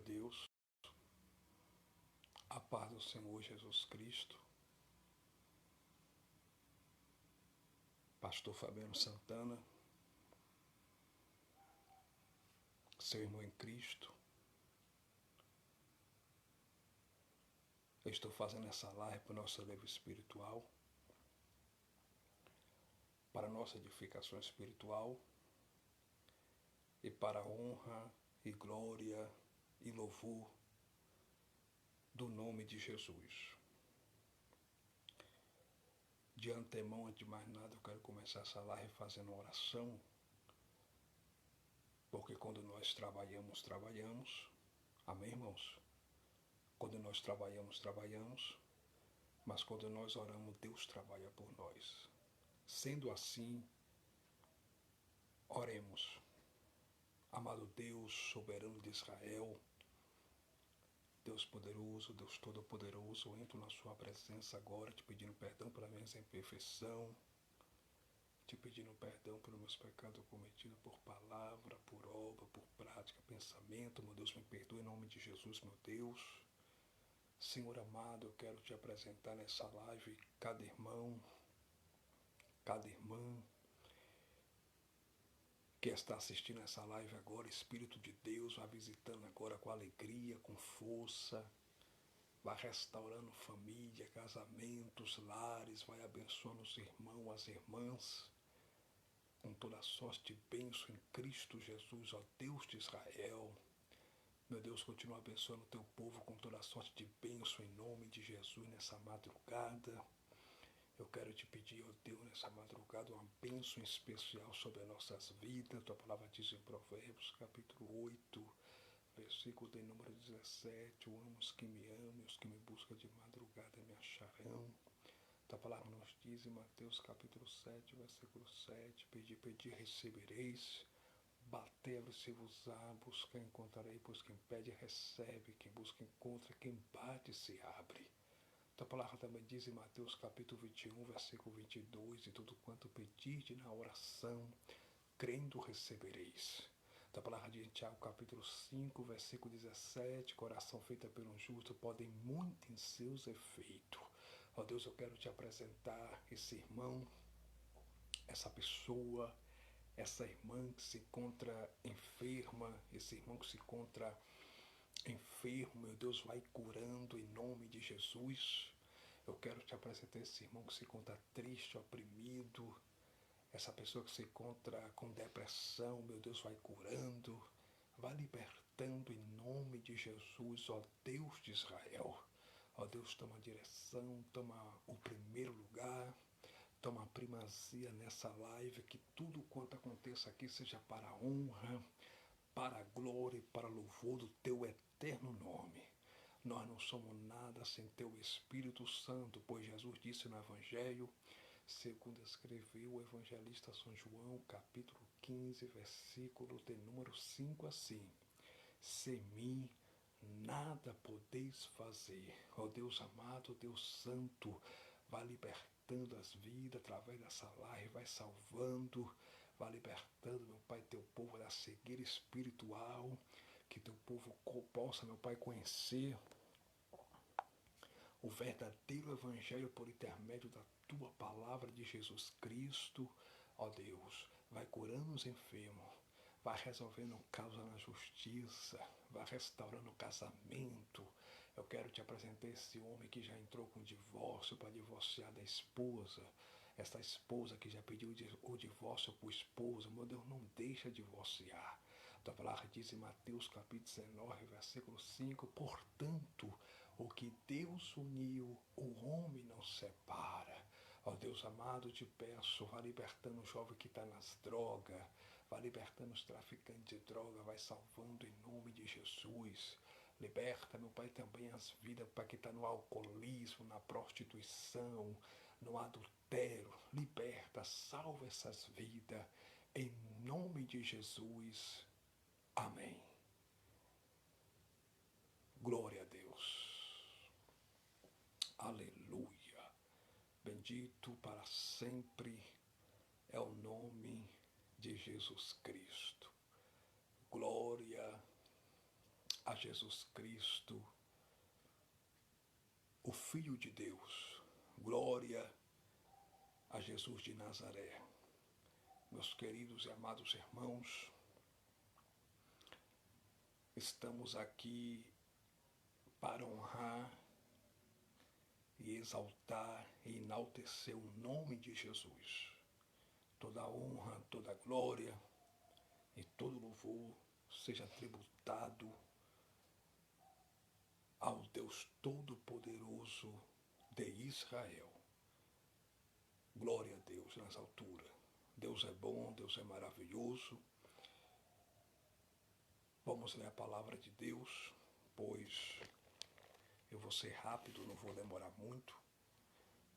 a Deus, a paz do Senhor Jesus Cristo. Pastor Fabiano Santana, seu irmão em Cristo. Eu estou fazendo essa live para o nosso elevio espiritual, para a nossa edificação espiritual e para a honra e glória e louvor do nome de Jesus. De antemão, antes de mais nada, eu quero começar essa live fazendo uma oração, porque quando nós trabalhamos, amém, irmãos? Quando nós trabalhamos, mas quando nós oramos, Deus trabalha por nós. Sendo assim, oremos. Amado Deus, soberano de Israel, Deus poderoso, Deus todo-poderoso, eu entro na sua presença agora, te pedindo perdão pela minha imperfeição, te pedindo perdão pelos meus pecados cometidos por palavra, por obra, por prática, pensamento. Meu Deus, me perdoe em nome de Jesus, meu Deus. Senhor amado, eu quero te apresentar nessa live cada irmão, cada irmã que está assistindo essa live agora. Espírito de Deus vai visitando agora com alegria, com força, vai restaurando família, casamentos, lares, vai abençoando os irmãos, as irmãs, com toda sorte de bênção em Cristo Jesus, ó Deus de Israel. Meu Deus, continua abençoando o teu povo com toda sorte de bênção em nome de Jesus nessa madrugada. Eu quero te pedir, ó Deus, nessa madrugada, uma bênção especial sobre as nossas vidas. Tua palavra diz em Provérbios, capítulo 8, versículo de número 17. Eu amo os que me amam, os que me buscam de madrugada me acharão. Tua palavra nos diz em Mateus, capítulo 7, versículo 7. Pedi, recebereis. Bater, se vos há, buscar, encontrarei, pois quem pede, recebe. Quem busca, encontra. Quem bate, se abre. A palavra também diz em Mateus capítulo 21, versículo 22, e tudo quanto pedirde na oração, crendo recebereis. A palavra de Tiago capítulo 5, versículo 17, coração feita pelo justo podem muito em seus efeitos. Ó Deus, eu quero te apresentar esse irmão, essa pessoa, essa irmã que se encontra enferma, esse irmão que se encontra enfermo, meu Deus, vai curando em nome de Jesus. Eu quero te apresentar esse irmão que se encontra triste, oprimido, essa pessoa que se encontra com depressão, meu Deus, vai curando, vai libertando em nome de Jesus, ó Deus de Israel. Ó Deus, toma a direção, toma o primeiro lugar, toma a primazia nessa live, que tudo quanto aconteça aqui seja para a honra, para a glória e para o louvor do teu eterno nome. Nós não somos nada sem teu Espírito Santo, pois Jesus disse no Evangelho, segundo escreveu o evangelista São João, capítulo 15, versículo de número 5 assim: sem mim nada podeis fazer. Ó Deus amado, Deus santo, vai libertando as vidas através dessa live, vai salvando, vai libertando, meu Pai, teu povo da cegueira espiritual, que teu povo possa, meu Pai, conhecer o verdadeiro Evangelho por intermédio da tua palavra de Jesus Cristo. Ó Deus, vai curando os enfermos, vai resolvendo causa na justiça, vai restaurando o casamento. Eu quero te apresentar esse homem que já entrou com divórcio para divorciar da esposa. Essa esposa que já pediu o divórcio para o esposo, meu Deus, não deixa divorciar. A palavra diz em Mateus capítulo 19, versículo 5, portanto, o que Deus uniu, o homem não separa. Ó Deus amado, te peço, vai libertando o jovem que está nas drogas, vai libertando os traficantes de droga, vai salvando em nome de Jesus. Liberta, meu Pai, também as vidas para que está no alcoolismo, na prostituição, no adultério. Liberta, salva essas vidas, em nome de Jesus. Amém. Glória a Deus. Aleluia. Bendito para sempre é o nome de Jesus Cristo. Glória a Jesus Cristo, o Filho de Deus. Glória a Jesus de Nazaré. Meus queridos e amados irmãos, estamos aqui para honrar e exaltar e enaltecer o nome de Jesus. Toda honra, toda glória e todo louvor seja tributado ao Deus Todo-Poderoso de Israel. Glória a Deus nas alturas. Deus é bom, Deus é maravilhoso. Vamos ler a palavra de Deus, pois eu vou ser rápido, não vou demorar muito,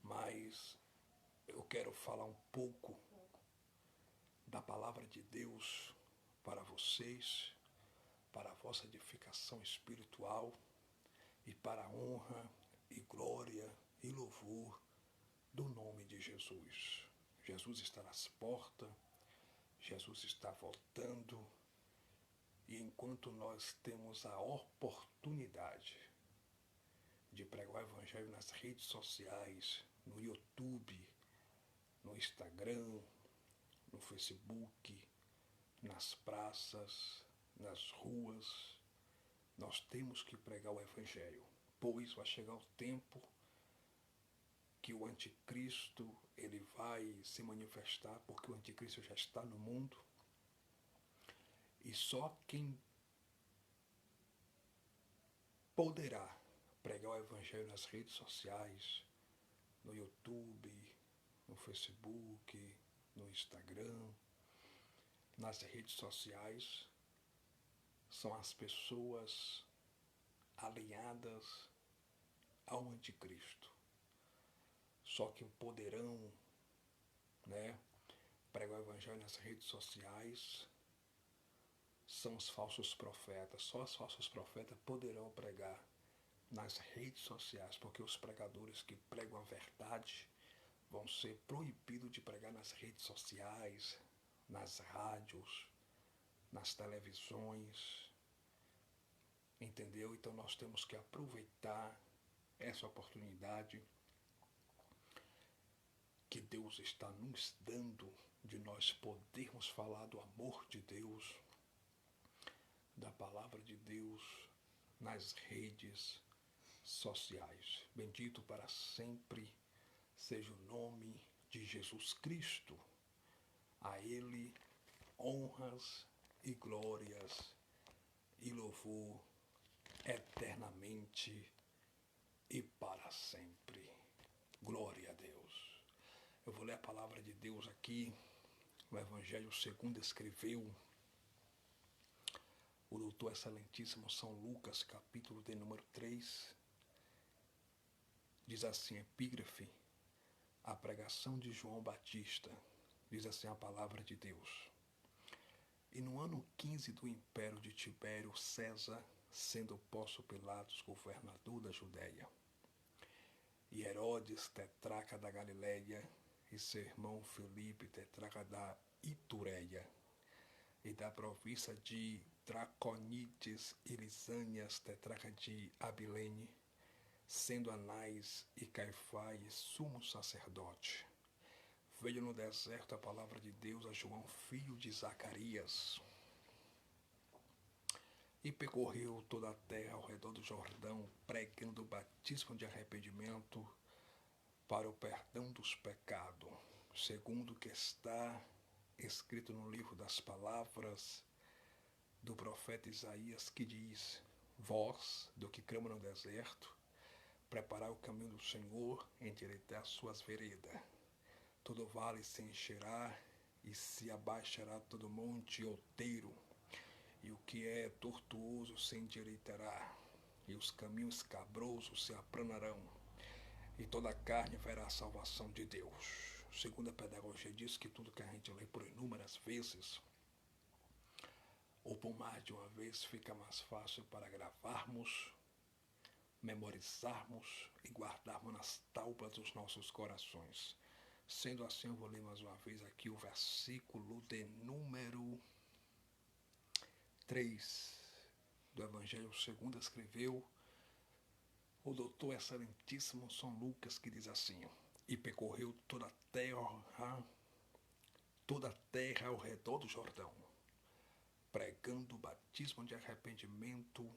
mas eu quero falar um pouco da palavra de Deus para vocês, para a vossa edificação espiritual e para a honra e glória e louvor do nome de Jesus. Jesus está nas portas, Jesus está voltando, e enquanto nós temos a oportunidade de pregar o Evangelho nas redes sociais, no YouTube, no Instagram, no Facebook, nas praças, nas ruas, nós temos que pregar o Evangelho, pois vai chegar o tempo que o anticristo ele vai se manifestar, porque o anticristo já está no mundo, e só quem poderá pregar o Evangelho nas redes sociais, no YouTube, no Facebook, no Instagram, nas redes sociais, são as pessoas alinhadas ao anticristo. Só que poderão, pregar o Evangelho nas redes sociais são os falsos profetas. Só os falsos profetas poderão pregar nas redes sociais, porque os pregadores que pregam a verdade vão ser proibidos de pregar nas redes sociais, nas rádios, nas televisões, entendeu? Então nós temos que aproveitar essa oportunidade que Deus está nos dando de nós podermos falar do amor de Deus, da palavra de Deus nas redes sociais. Bendito para sempre seja o nome de Jesus Cristo. A Ele honras e glórias e louvor eternamente e para sempre. Glória a Deus. Eu vou ler a palavra de Deus aqui, o Evangelho segundo escreveu o doutor excelentíssimo São Lucas, capítulo de número 3, diz assim, epígrafe, a pregação de João Batista, diz assim a palavra de Deus. E no ano 15 do império de Tibério César, sendo Pôncio Pilatos governador da Judéia, e Herodes, tetrarca da Galileia, e seu irmão Filipe, tetrarca da Itureia, e da província de Traconites e Lisânias, tetrarca de Abilene, sendo Anás e Caifás sumo sacerdote. Veio no deserto a palavra de Deus a João, filho de Zacarias, e percorreu toda a terra ao redor do Jordão, pregando o batismo de arrependimento para o perdão dos pecados, segundo o que está escrito no livro das palavras do profeta Isaías, que diz, vós, do que clama no deserto, preparai o caminho do Senhor, endireitai as suas veredas. Todo vale se encherá e se abaixará todo monte outeiro, e o que é tortuoso se endireitará, e os caminhos escabrosos se aplanarão, e toda a carne verá a salvação de Deus. Segundo a pedagogia diz que tudo que a gente lê por inúmeras vezes, ou por mais de uma vez, fica mais fácil para gravarmos, memorizarmos e guardarmos nas tábuas dos nossos corações. Sendo assim, eu vou ler mais uma vez aqui o versículo de número 3. do Evangelho segundo escreveu o doutor excelentíssimo São Lucas, que diz assim: e percorreu toda a terra ao redor do Jordão, pregando o batismo de arrependimento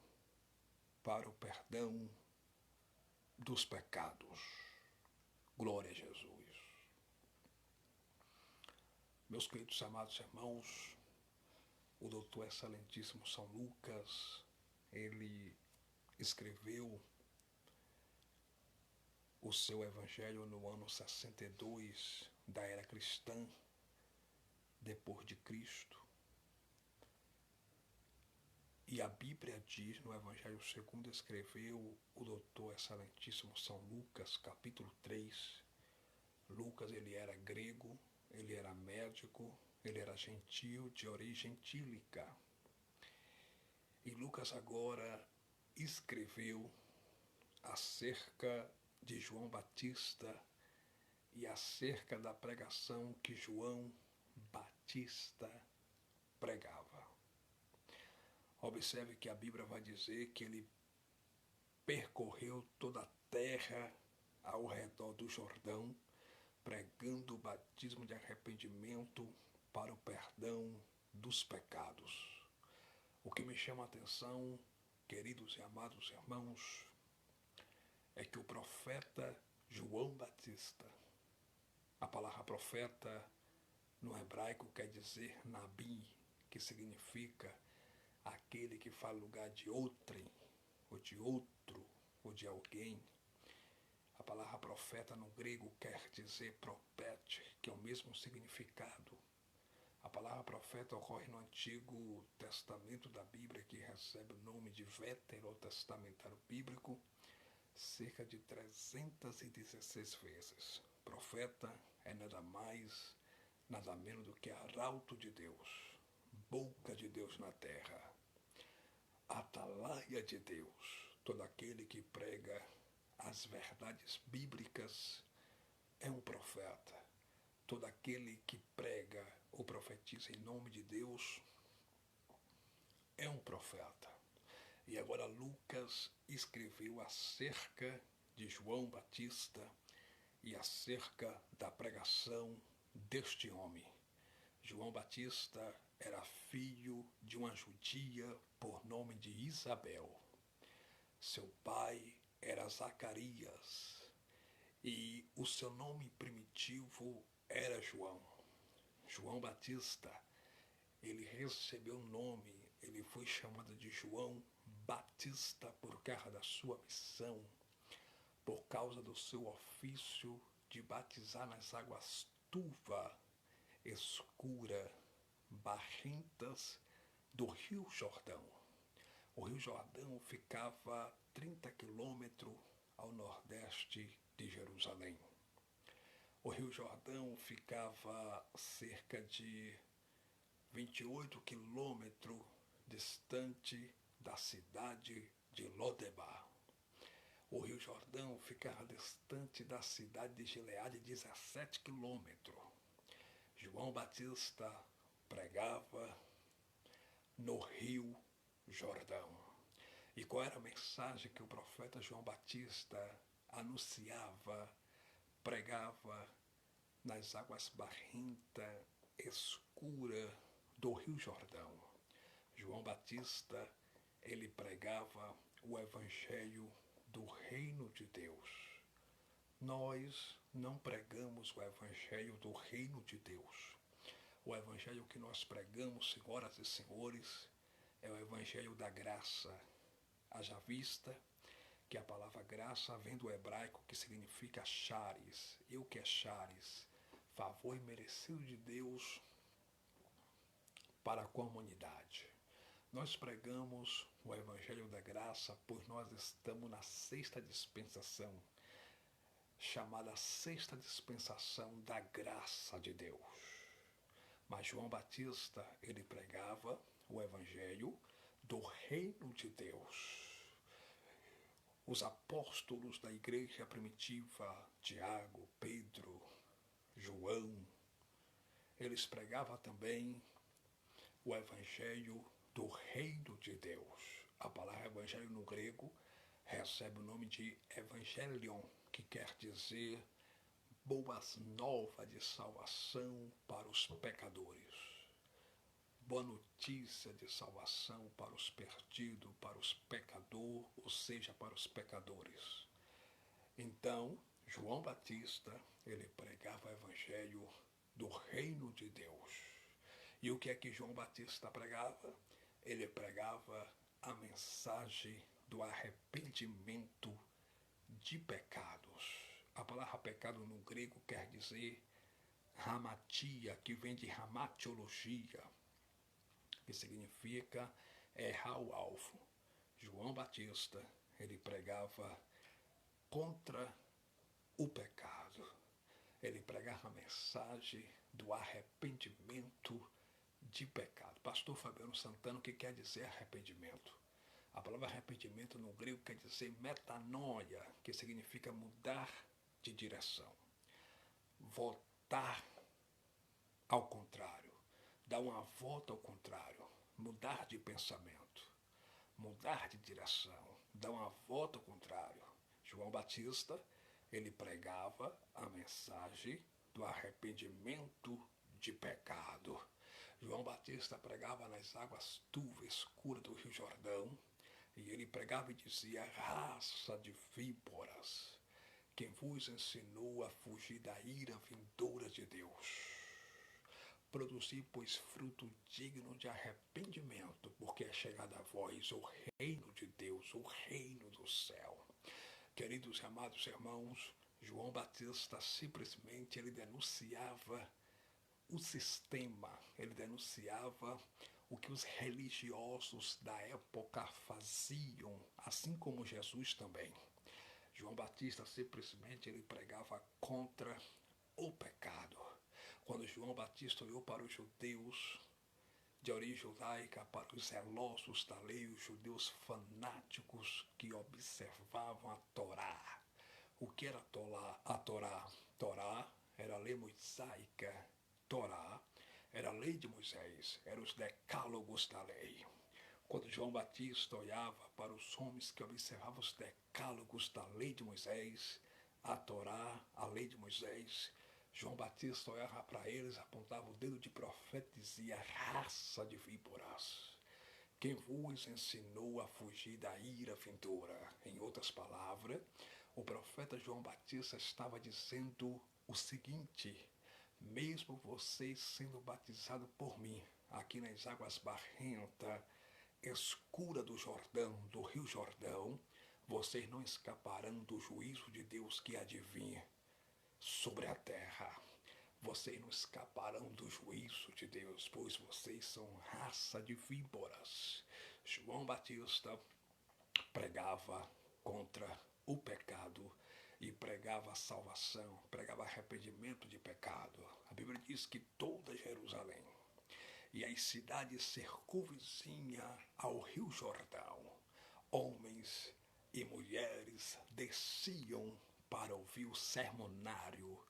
para o perdão dos pecados. Glória a Jesus. Meus queridos amados irmãos, o doutor excelentíssimo São Lucas, ele escreveu o seu evangelho no ano 62 da era cristã, depois de Cristo. E a Bíblia diz, no Evangelho segundo escreveu o doutor excelentíssimo São Lucas, capítulo 3. Lucas, ele era grego, ele era médico, ele era gentio, de origem tílica. E Lucas agora escreveu acerca de João Batista e acerca da pregação que João Batista pregava. Observe que a Bíblia vai dizer que ele percorreu toda a terra ao redor do Jordão, pregando o batismo de arrependimento para o perdão dos pecados. O que me chama a atenção, queridos e amados irmãos, é que o profeta João Batista, a palavra profeta no hebraico quer dizer nabi, que significa aquele que fala lugar de outrem, ou de outro, ou de alguém. A palavra profeta no grego quer dizer propete, que é o mesmo significado. A palavra profeta ocorre no Antigo Testamento da Bíblia, que recebe o nome de Veterotestamentário Bíblico, cerca de 316 vezes. Profeta é nada mais, nada menos do que arauto de Deus, boca de Deus na terra, atalaia de Deus. Todo aquele que prega as verdades bíblicas é um profeta. Todo aquele que prega ou profetiza em nome de Deus é um profeta. E agora Lucas escreveu acerca de João Batista e acerca da pregação deste homem. João Batista era filho de uma judia por nome de Isabel. Seu pai era Zacarias e o seu nome primitivo era João. João Batista, ele recebeu o nome, ele foi chamado de João Batista por causa da sua missão, por causa do seu ofício de batizar nas águas turva, escura, barrentas do Rio Jordão. O Rio Jordão ficava 30 quilômetros ao nordeste de Jerusalém. O Rio Jordão ficava cerca de 28 quilômetros distante da cidade de Lodebar. O Rio Jordão ficava distante da cidade de Gileade 17 quilômetros. João Batista pregava no Rio Jordão. E qual era a mensagem que o profeta João Batista anunciava, pregava nas águas barrentas, escuras do Rio Jordão? João Batista, ele pregava o evangelho do reino de Deus. Nós não pregamos o evangelho do reino de Deus. O evangelho que nós pregamos, senhoras e senhores, é o evangelho da graça. Haja vista que a palavra graça vem do hebraico, que significa charis. E o que é charis? Favor imerecido de Deus para com a humanidade. Nós pregamos o evangelho da graça, pois nós estamos na sexta dispensação, chamada sexta dispensação da graça de Deus. Mas João Batista, ele pregava o evangelho do reino de Deus. Os apóstolos da igreja primitiva, Tiago, Pedro, João, eles pregavam também o evangelho do reino de Deus. A palavra evangelho no grego recebe o nome de evangelion, que quer dizer boas novas de salvação para os pecadores. Boa notícia de salvação para os perdidos, para os pecadores, ou seja, para os pecadores. Então, João Batista, ele pregava o evangelho do reino de Deus. E o que é que João Batista pregava? Ele pregava a mensagem do arrependimento de pecados. A palavra pecado no grego quer dizer hamatia, que vem de hamatiologia, que significa errar o alvo. João Batista, ele pregava contra o pecado. Ele pregava a mensagem do arrependimento de pecado. Pastor Fabiano Santana, o que quer dizer arrependimento? A palavra arrependimento no grego quer dizer metanoia, que significa mudar de direção, voltar ao contrário, dar uma volta ao contrário, mudar de pensamento, mudar de direção, dar uma volta ao contrário. João Batista, ele pregava a mensagem do arrependimento de pecado. João Batista pregava nas águas turvas escuras do Rio Jordão, e ele pregava e dizia: raça de víboras, quem vos ensinou a fugir da ira vindoura de Deus? Produzir, pois, fruto digno de arrependimento, porque é chegado a vós o reino de Deus, o reino do céu. Queridos e amados irmãos, João Batista simplesmente ele denunciava o sistema, ele denunciava o que os religiosos da época faziam, assim como Jesus também. João Batista simplesmente ele pregava contra o pecado. Quando João Batista olhou para os judeus de origem judaica, para os zelosos da lei, os judeus fanáticos que observavam a Torá. O que era a Torá? Torá era a lei mosaica. Torá era a lei de Moisés, eram os decálogos da lei. Quando João Batista olhava para os homens que observavam os decálogos da lei de Moisés, a Torá, a lei de Moisés, João Batista olhava para eles, apontava o dedo de profeta e dizia: raça de víboras, quem vos ensinou a fugir da ira vindoura? Em outras palavras, o profeta João Batista estava dizendo o seguinte: mesmo vocês sendo batizados por mim, aqui nas águas barrentas, escura do Jordão, do Rio Jordão, vocês não escaparão do juízo de Deus que há de vir sobre a terra. Vocês não escaparão do juízo de Deus, pois vocês são raça de víboras. João Batista pregava contra o pecado e pregava a salvação, pregava arrependimento de pecado. A Bíblia diz que toda Jerusalém e as cidades circunvizinhas ao Rio Jordão, homens e mulheres desciam para ouvir o sermonário,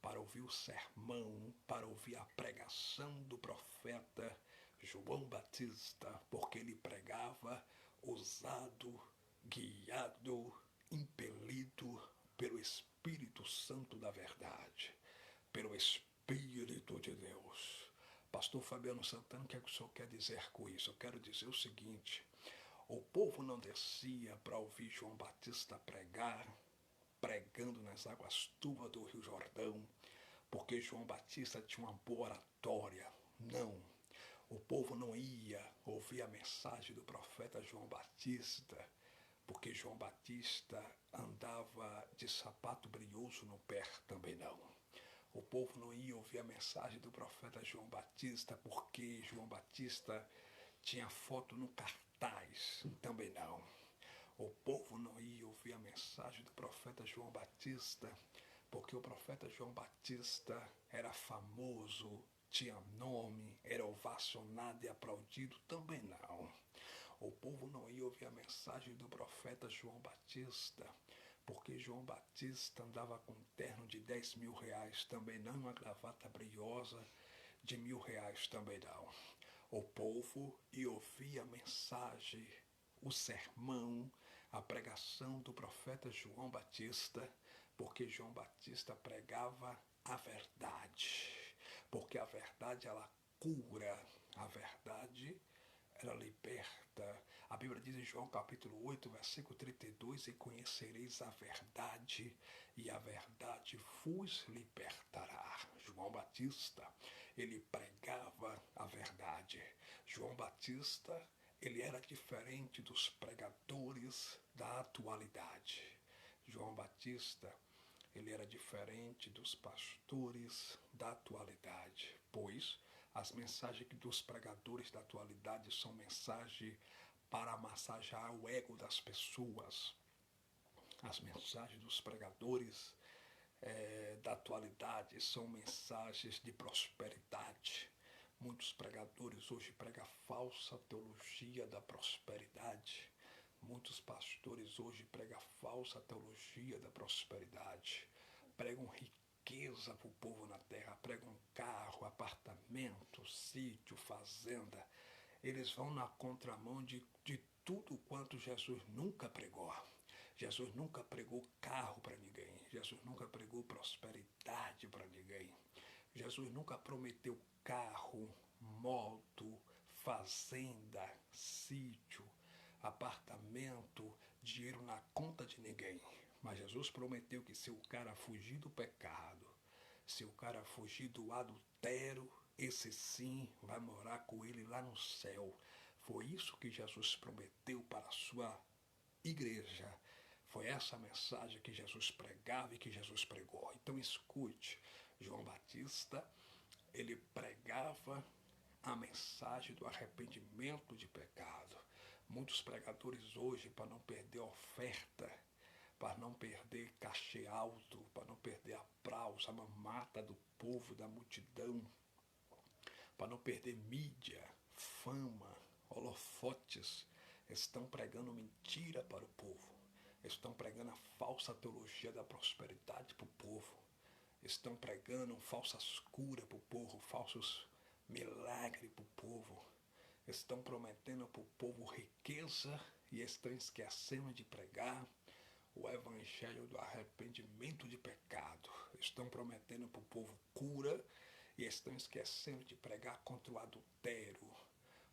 para ouvir o sermão, para ouvir a pregação do profeta João Batista, porque ele pregava usado, guiado, impelido pelo Espírito Santo da verdade, pelo Espírito de Deus. Pastor Fabiano Santana, o que é que o senhor quer dizer com isso? Eu quero dizer o seguinte: o povo não descia para ouvir João Batista pregar, pregando nas águas turvas do Rio Jordão, porque João Batista tinha uma boa oratória. Não. O povo não ia ouvir a mensagem do profeta João Batista, porque João Batista andava de sapato brilhoso no pé, também não. O povo não ia ouvir a mensagem do profeta João Batista, porque João Batista tinha foto no cartaz, também não. O povo não ia ouvir a mensagem do profeta João Batista, porque o profeta João Batista era famoso, tinha nome, era ovacionado e aplaudido, também não. O povo não ia ouvir a mensagem do profeta João Batista, porque João Batista andava com um terno de 10 mil reais, também não, uma gravata brilhosa de R$ 1.000, também não. O povo ia ouvir a mensagem, o sermão, a pregação do profeta João Batista, porque João Batista pregava a verdade, porque a verdade ela cura, a verdade ela liberta. A Bíblia diz em João capítulo 8, versículo 32, e conhecereis a verdade, e a verdade vos libertará. João Batista, ele pregava a verdade. João Batista, ele era diferente dos pregadores da atualidade. João Batista, ele era diferente dos pastores da atualidade, pois as mensagens dos pregadores da atualidade são mensagens para massagear o ego das pessoas. As mensagens dos pregadores da atualidade são mensagens de prosperidade. Muitos pregadores hoje pregam falsa teologia da prosperidade. Muitos pastores hoje pregam falsa teologia da prosperidade. Pregam riqueza para o povo na terra, pregam carro, apartamento, sítio, fazenda. Eles vão na contramão de tudo quanto Jesus nunca pregou. Jesus nunca pregou carro para ninguém. Jesus nunca pregou prosperidade para ninguém. Jesus nunca prometeu carro, moto, fazenda, sítio, apartamento, dinheiro na conta de ninguém. Mas Jesus prometeu que se o cara fugir do pecado, se o cara fugir do adultério, esse sim vai morar com ele lá no céu. Foi isso que Jesus prometeu para a sua igreja. Foi essa mensagem que Jesus pregava e que Jesus pregou. Então escute, João Batista, ele pregava a mensagem do arrependimento de pecado. Muitos pregadores hoje, para não perder oferta, para não perder cachê alto, para não perder aplauso, a mamata do povo, da multidão, para não perder mídia, fama, holofotes, estão pregando mentira para o povo. Estão pregando a falsa teologia da prosperidade para o povo. Estão pregando falsas curas para o povo, falsos milagres para o povo. Estão prometendo para o povo riqueza e estão esquecendo de pregar o evangelho do arrependimento de pecado. Estão prometendo para o povo cura e estão esquecendo de pregar contra o adultério,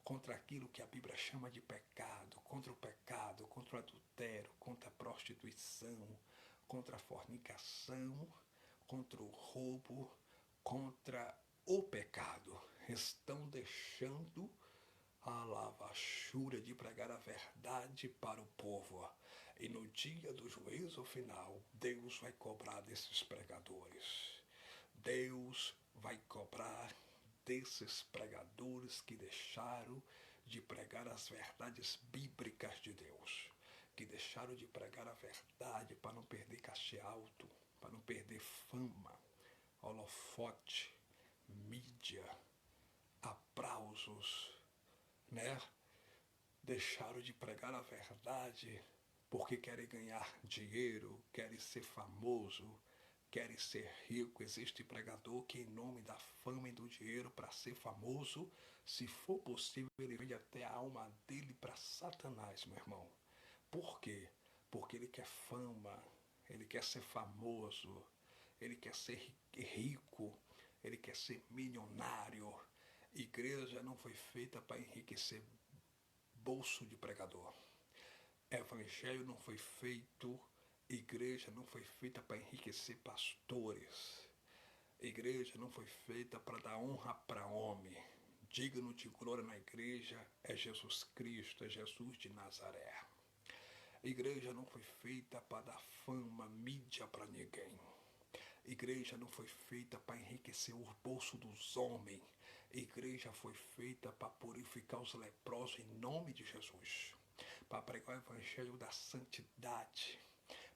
contra aquilo que a Bíblia chama de pecado, contra o pecado, contra o adultério, contra a prostituição, contra a fornicação, contra o roubo, contra o pecado. Estão deixando a lavachura de pregar a verdade para o povo. E no dia do juízo final, Deus vai cobrar desses pregadores. Deus vai cobrar desses pregadores que deixaram de pregar as verdades bíblicas de Deus, que deixaram de pregar a verdade para não perder cachê alto, para não perder fama, holofote, mídia, aplausos, né? Deixaram de pregar a verdade porque querem ganhar dinheiro, querem ser famoso, querem ser rico. Existe pregador que, em nome da fama e do dinheiro, para ser famoso, se for possível, ele vende até a alma dele para Satanás, meu irmão. Por quê? Porque ele quer fama, ele quer ser famoso, ele quer ser rico, ele quer ser milionário. Igreja não foi feita para enriquecer bolso de pregador. Evangelho não foi feito, igreja não foi feita para enriquecer pastores. Igreja não foi feita para dar honra para homem. Digno de glória na igreja é Jesus Cristo, é Jesus de Nazaré. Igreja não foi feita para dar fama, mídia para ninguém. Igreja não foi feita para enriquecer o bolso dos homens. Igreja foi feita para purificar os leprosos em nome de Jesus. Para pregar o evangelho da santidade,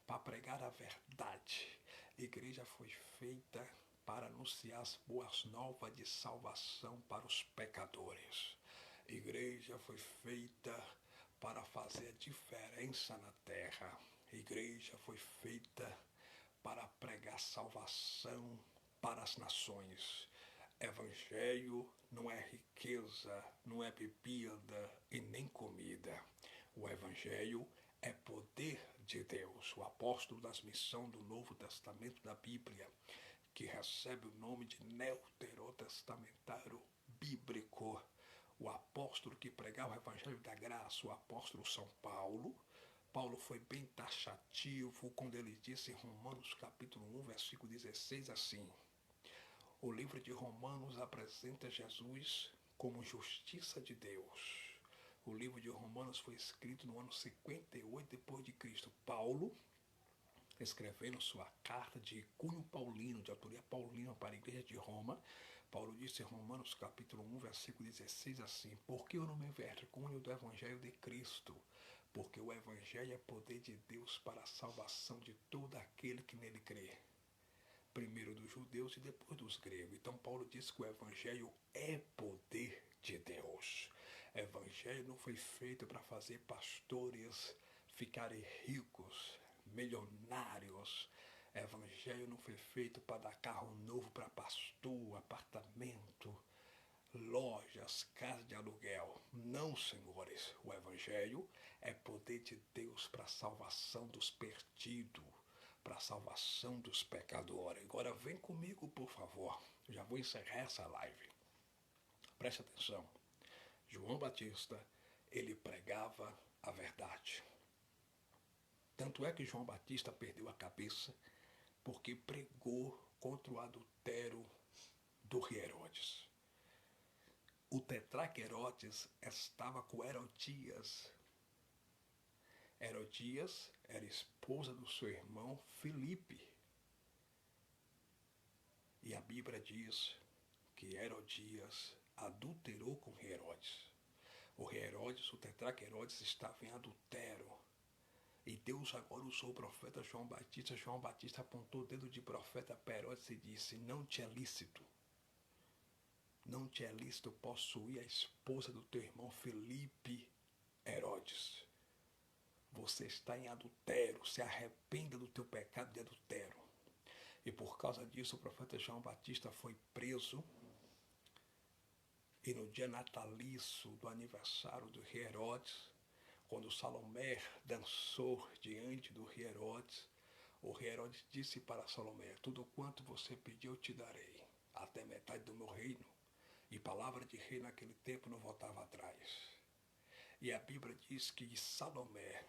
para pregar a verdade. A igreja foi feita para anunciar as boas novas de salvação para os pecadores. A igreja foi feita para fazer a diferença na terra. A igreja foi feita para pregar salvação para as nações. Evangelho não é riqueza, não é bebida e nem comida. O Evangelho é poder de Deus. O apóstolo das missões do Novo Testamento da Bíblia, que recebe o nome de neoterotestamentário bíblico, o apóstolo que pregava o Evangelho da Graça, o apóstolo São Paulo. Paulo foi bem taxativo quando ele disse em Romanos capítulo 1, versículo 16 assim: o livro de Romanos apresenta Jesus como justiça de Deus. O livro de Romanos foi escrito no ano 58 depois de Cristo. Paulo, escrevendo sua carta de cunho paulino, de autoria paulina para a igreja de Roma, Paulo disse em Romanos capítulo 1, versículo 16 assim: porque eu não me envergonho do evangelho de Cristo, porque o evangelho é poder de Deus para a salvação de todo aquele que nele crê, primeiro dos judeus e depois dos gregos. Então Paulo diz que o evangelho é poder de Deus. O evangelho não foi feito para fazer pastores ficarem ricos, milionários. O evangelho não foi feito para dar carro novo para pastor, apartamento, lojas, casas de aluguel. Não, senhores. O evangelho é poder de Deus para a salvação dos perdidos, para a salvação dos pecadores. Agora vem comigo, por favor. Eu já vou encerrar essa live. Preste atenção. João Batista, ele pregava a verdade. Tanto é que João Batista perdeu a cabeça porque pregou contra o adultério do rei Herodes. O tetrarca Herodes estava com Herodias. Herodias era esposa do seu irmão Filipe. E a Bíblia diz que Herodias adulterou com o rei Herodes. O rei Herodes, o tetrarca Herodes, estava em adultério. E Deus agora usou o profeta João Batista. João Batista apontou o dedo de profeta para Herodes e disse: não te é lícito. Não te é lícito possuir a esposa do teu irmão Filipe, Herodes. Você está em adultério. Se arrependa do teu pecado de adultério. E por causa disso o profeta João Batista foi preso. E no dia natalício do aniversário do rei Herodes, quando Salomé dançou diante do rei Herodes, o rei Herodes disse para Salomé: tudo quanto você pediu eu te darei, até metade do meu reino. E palavra de rei naquele tempo não voltava atrás. E a Bíblia diz que Salomé,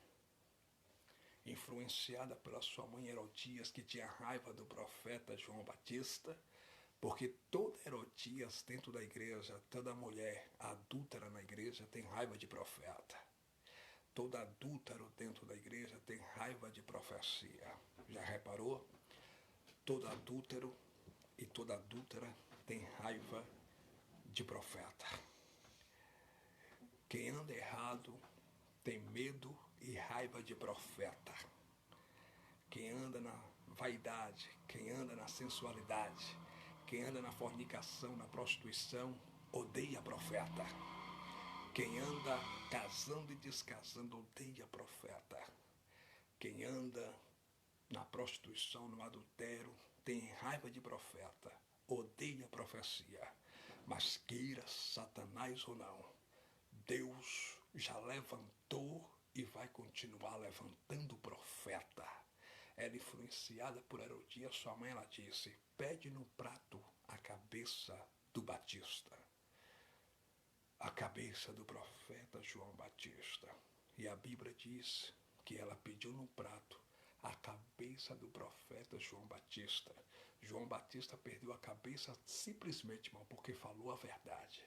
influenciada pela sua mãe Herodias, que tinha raiva do profeta João Batista, porque toda Herodias dentro da igreja, toda mulher adúltera na igreja tem raiva de profeta. Todo adúltero dentro da igreja tem raiva de profecia. Já reparou? Todo adúltero e toda adúltera tem raiva de profeta. Quem anda errado tem medo e raiva de profeta. Quem anda na vaidade, quem anda na sensualidade, quem anda na fornicação, na prostituição, odeia profeta. Quem anda casando e descasando, odeia profeta. Quem anda na prostituição, no adultério, tem raiva de profeta, odeia profecia. Mas queira Satanás ou não, Deus já levantou e vai continuar levantando profeta. Ela, influenciada por Herodias, sua mãe, ela disse: pede no prato a cabeça do Batista. A cabeça do profeta João Batista. E a Bíblia diz que ela pediu no prato a cabeça do profeta João Batista. João Batista perdeu a cabeça simplesmente, irmão, porque falou a verdade.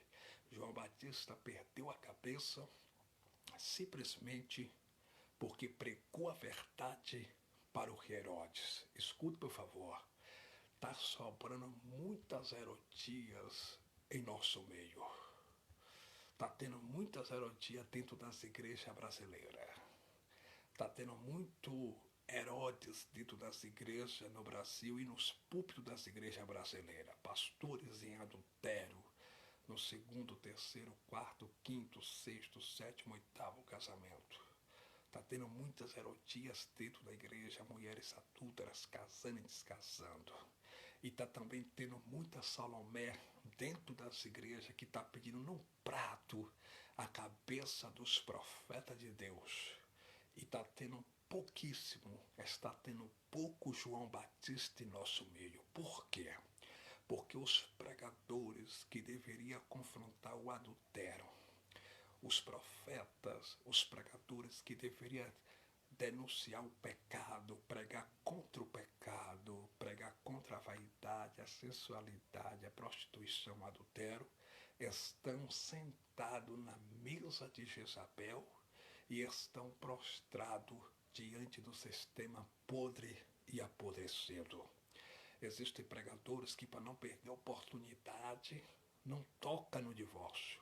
João Batista perdeu a cabeça simplesmente porque pregou a verdade para o rei Herodes. Escute, por favor. Está sobrando muitas Herodias em nosso meio. Está tendo muitas Herodias dentro das igrejas brasileiras. Está tendo muito Herodes dentro das igrejas no Brasil e nos púlpitos das igrejas brasileiras. Pastores em adultério, no segundo, terceiro, quarto, quinto, sexto, sétimo, oitavo casamento. Está tendo muitas Herodias dentro da igreja, mulheres adúlteras casando e descasando. E está também tendo muita Salomé dentro das igrejas que está pedindo num prato a cabeça dos profetas de Deus. E está tendo pouquíssimo, está tendo pouco João Batista em nosso meio. Por quê? Porque os pregadores que deveriam confrontar o adultério, os profetas, os pregadores que deveriam denunciar o pecado, pregar contra o pecado, pregar contra a vaidade, a sensualidade, a prostituição, o adultério, estão sentados na mesa de Jezabel e estão prostrados diante do sistema podre e apodrecido. Existem pregadores que, para não perder a oportunidade, não tocam no divórcio.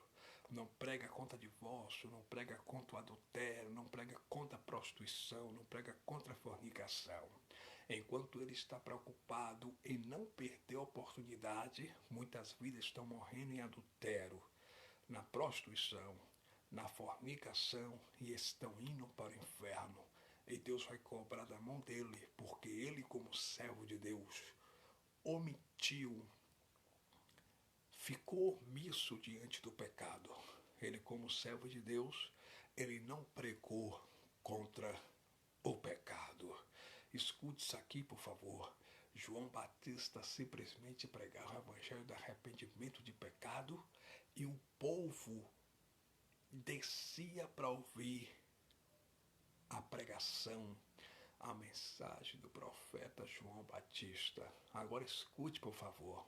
Não prega contra divórcio, não prega contra o adultério, não prega contra a prostituição, não prega contra a fornicação. Enquanto ele está preocupado em não perder a oportunidade, muitas vidas estão morrendo em adultério, na prostituição, na fornicação e estão indo para o inferno. E Deus vai cobrar da mão dele, porque ele, como servo de Deus, omitiu, ficou omisso diante do pecado. Ele, como servo de Deus, ele não pregou contra o pecado. Escute isso aqui, por favor. João Batista simplesmente pregava o evangelho do arrependimento de pecado e o povo descia para ouvir a pregação, a mensagem do profeta João Batista. Agora escute, por favor.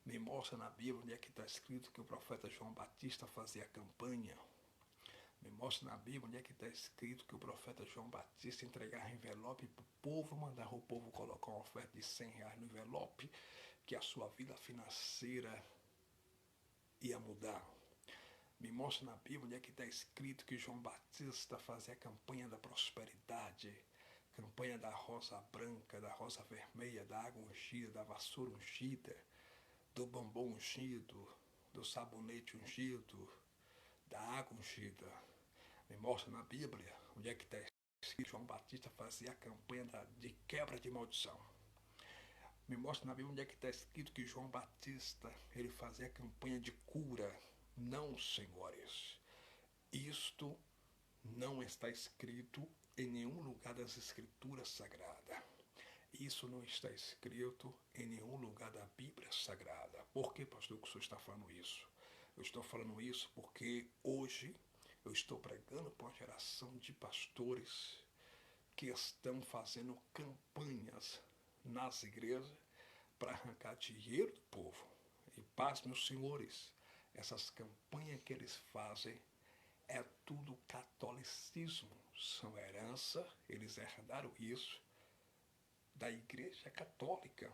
Me mostra na Bíblia onde é que está escrito que o profeta João Batista fazia campanha. Me mostra na Bíblia onde é que está escrito que o profeta João Batista entregava envelope para o povo, mandava o povo colocar uma oferta de R$100 no envelope, que a sua vida financeira ia mudar. Me mostra na Bíblia onde é que está escrito que João Batista fazia a campanha da prosperidade, campanha da rosa branca, da rosa vermelha, da água ungida, da vassoura ungida, do bombom ungido, do sabonete ungido, da água ungida. Me mostra na Bíblia onde é que está escrito que João Batista fazia a campanha de quebra de maldição. Me mostra na Bíblia onde é que está escrito que João Batista ele fazia a campanha de cura. Não, senhores, isto não está escrito em nenhum lugar das Escrituras Sagradas. Isso não está escrito em nenhum lugar da Bíblia Sagrada. Por que, pastor, que o senhor está falando isso? Eu estou falando isso porque hoje eu estou pregando para uma geração de pastores que estão fazendo campanhas nas igrejas para arrancar dinheiro do povo. E paz, meus senhores, essas campanhas que eles fazem é tudo catolicismo. São herança, eles herdaram isso da Igreja Católica.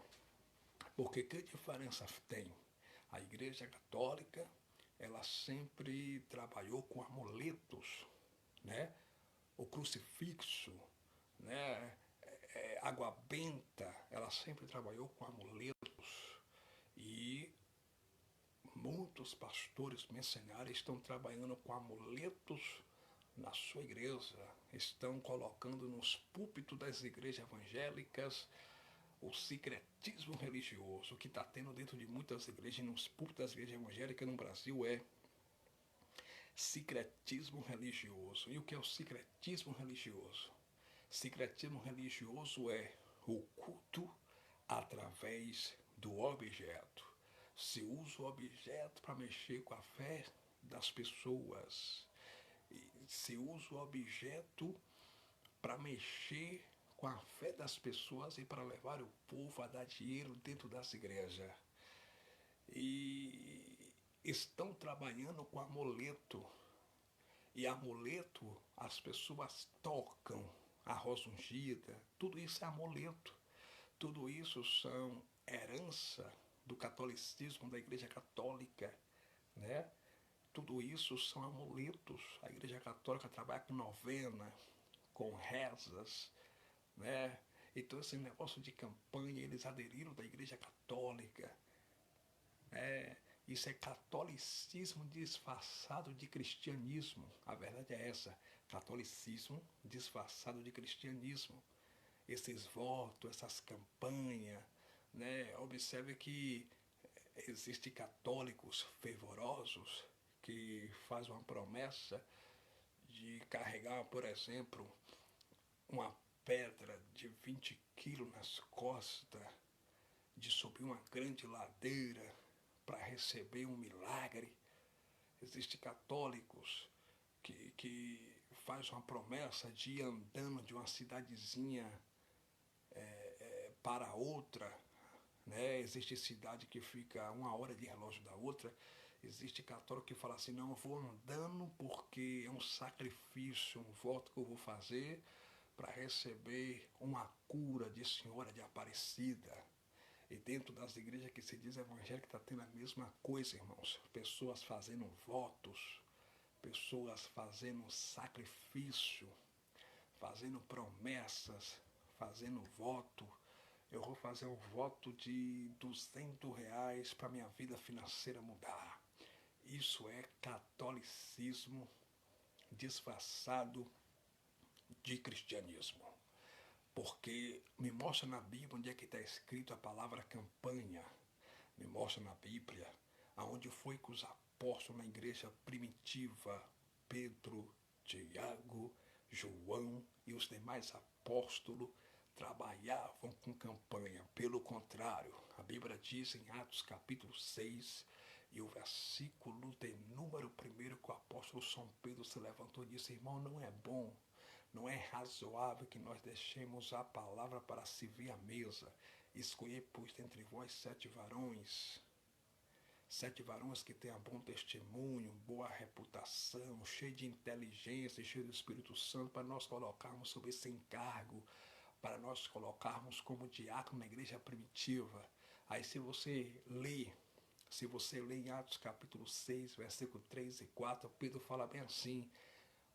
Porque que diferença tem? A Igreja Católica, ela sempre trabalhou com amuletos, né? O crucifixo, né? Água benta, ela sempre trabalhou com amuletos. E muitos pastores missionários estão trabalhando com amuletos na sua igreja, estão colocando nos púlpitos das igrejas evangélicas o secretismo religioso. O que está tendo dentro de muitas igrejas, nos púlpitos das igrejas evangélicas no Brasil é secretismo religioso. E o que é o secretismo religioso? Secretismo religioso é o culto através do objeto. Se usa o objeto para mexer com a fé das pessoas. Se usa o objeto para mexer com a fé das pessoas e para levar o povo a dar dinheiro dentro das igrejas. E estão trabalhando com amuleto. E amuleto, as pessoas tocam a rosa ungida. Tudo isso é amuleto. Tudo isso são herança do catolicismo, da Igreja Católica, né? Tudo isso são amuletos. A Igreja Católica trabalha com novena, com rezas, né? Então esse negócio de campanha, eles aderiram da Igreja Católica. Isso é catolicismo disfarçado de cristianismo. A verdade é essa, catolicismo disfarçado de cristianismo. Esses votos, essas campanhas, né? Observe que existem católicos fervorosos que faz uma promessa de carregar, por exemplo, uma pedra de 20 quilos nas costas, de subir uma grande ladeira para receber um milagre. Existem católicos que faz uma promessa de ir andando de uma cidadezinha para outra, né? Existe cidade que fica a 1 hora de relógio da outra. Existe católico que fala assim, não, eu vou andando porque é um sacrifício, um voto que eu vou fazer para receber uma cura de Senhora de Aparecida. E dentro das igrejas que se diz evangélica está tendo a mesma coisa, irmãos. Pessoas fazendo votos, pessoas fazendo sacrifício, fazendo promessas, fazendo voto. Eu vou fazer um voto de R$ 200 para minha vida financeira mudar. Isso é catolicismo disfarçado de cristianismo. Porque me mostra na Bíblia onde é que está escrito a palavra campanha. Me mostra na Bíblia aonde foi que os apóstolos na igreja primitiva, Pedro, Tiago, João e os demais apóstolos trabalhavam com campanha. Pelo contrário, a Bíblia diz em Atos capítulo 6, e o versículo de número 1, que o apóstolo São Pedro se levantou e disse, irmão, não é bom, não é razoável que nós deixemos a palavra para servir à mesa. Escolhei, pois, dentre vós 7 varões que tenham bom testemunho, boa reputação, cheio de inteligência, cheio do Espírito Santo, para nós colocarmos sob esse encargo, para nós colocarmos como diácono na igreja primitiva. Aí se você lê em Atos capítulo 6, versículo 3 e 4, Pedro fala bem assim,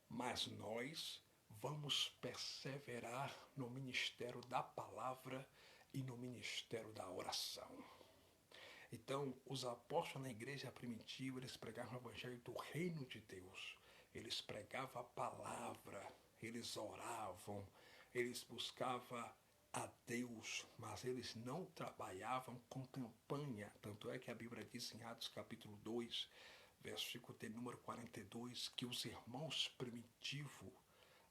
mas nós vamos perseverar no ministério da palavra e no ministério da oração. Então, os apóstolos na igreja primitiva, eles pregavam o evangelho do reino de Deus. Eles pregavam a palavra, eles oravam, eles buscavam a Deus, mas eles não trabalhavam com campanha. Tanto é que a Bíblia diz em Atos capítulo 2, versículo de número 42, que os irmãos primitivos,